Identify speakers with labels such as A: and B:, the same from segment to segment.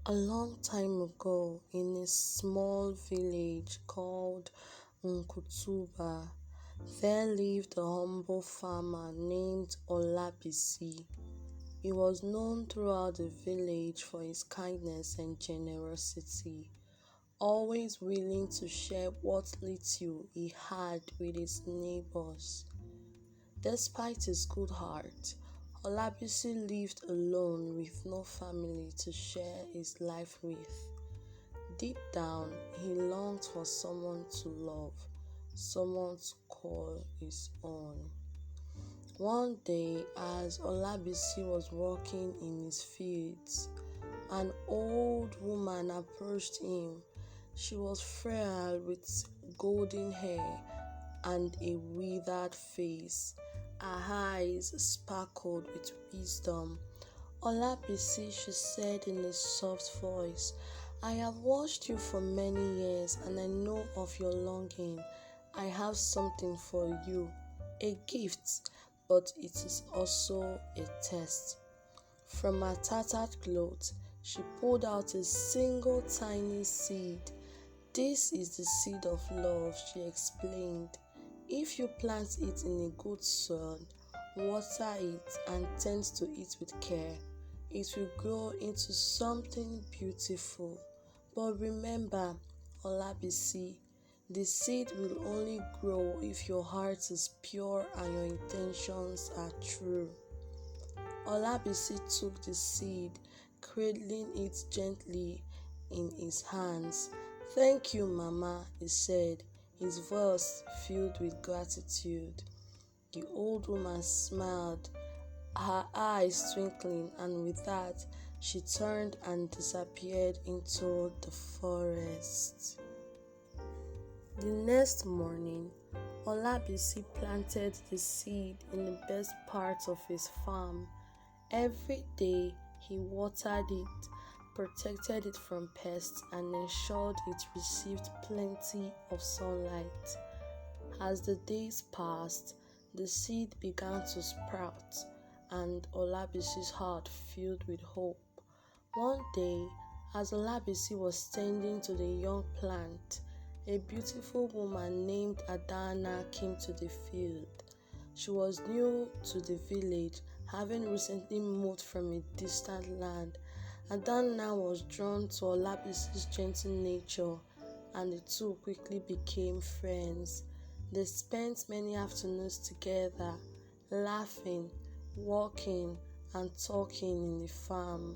A: A long time ago, in a small village called Nkutuba, there lived a humble farmer named Olabisi. He was known throughout the village for his kindness and generosity, always willing to share what little he had with his neighbors. Despite his good heart, Olabisi lived alone with no family to share his life with. Deep down, he longed for someone to love, someone to call his own. One day, as Olabisi was working in his fields, an old woman approached him. She was frail with golden hair and a withered face. Her eyes sparkled with wisdom. Olabisi, she said in a soft voice, I have watched you for many years and I know of your longing. I have something for you, a gift, but it is also a test. From her tattered clothes, she pulled out a single tiny seed. This is the seed of love, she explained. If you plant it in a good soil, water it, and tend to it with care, it will grow into something beautiful. But remember, Olabisi, the seed will only grow if your heart is pure and your intentions are true. Olabisi took the seed, cradling it gently in his hands. Thank you, Mama, he said, his voice filled with gratitude. The old woman smiled, her eyes twinkling, and with that, she turned and disappeared into the forest. The next morning, Olabisi planted the seed in the best part of his farm. Every day, he watered it, protected it from pests, and ensured it received plenty of sunlight. As the days passed, the seed began to sprout, and Olabisi's heart filled with hope. One day, as Olabisi was tending to the young plant, a beautiful woman named Adana came to the field. She was new to the village, having recently moved from a distant land. Adana was drawn to Olabisi's gentle nature, and the two quickly became friends. They spent many afternoons together, laughing, walking, and talking in the farm.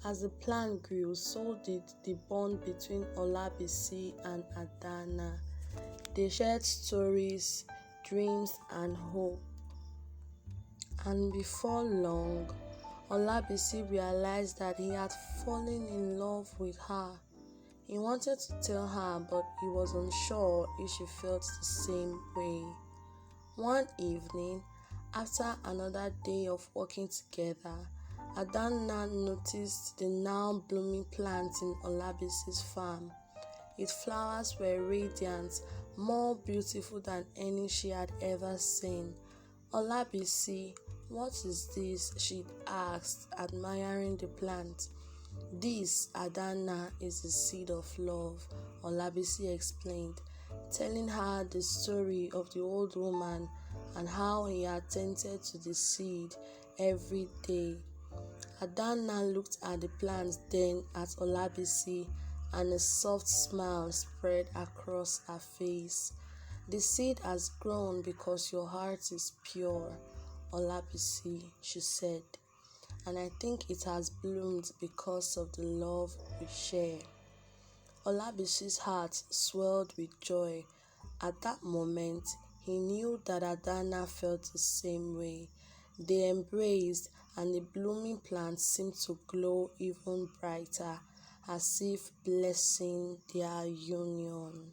A: As the plant grew, so did the bond between Olabisi and Adana. They shared stories, dreams, and hope. And before long, Olabisi realized that he had fallen in love with her. He wanted to tell her, but he was unsure if she felt the same way. One evening, after another day of working together, Adana noticed the now blooming plant in Olabisi's farm. Its flowers were radiant, more beautiful than any she had ever seen. Olabisi, what is this? She asked, admiring the plant. This, Adana, is the seed of love, Olabisi explained, telling her the story of the old woman and how he had tended to the seed every day. Adana looked at the plant, then at Olabisi, and a soft smile spread across her face. The seed has grown because your heart is pure, Olabisi, she said, and I think it has bloomed because of the love we share. Olabisi's heart swelled with joy. At that moment, he knew that Adana felt the same way. They embraced, and the blooming plant seemed to glow even brighter, as if blessing their union.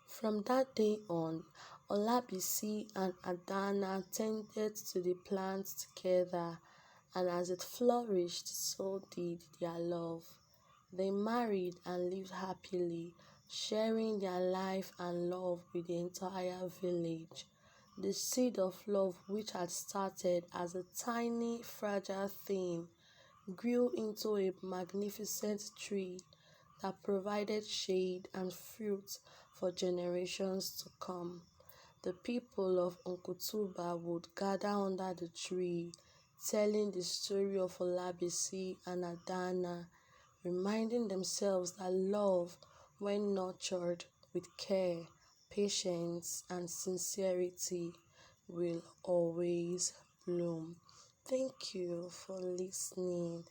A: From that day on, Olabisi and Adana tended to the plant together, and as it flourished, so did their love. They married and lived happily, sharing their life and love with the entire village. The seed of love, which had started as a tiny, fragile thing, grew into a magnificent tree that provided shade and fruit for generations to come. The people of Nkutuba would gather under the tree, telling the story of Olabisi and Adana, reminding themselves that love, when nurtured with care, patience, and sincerity, will always bloom. Thank you for listening.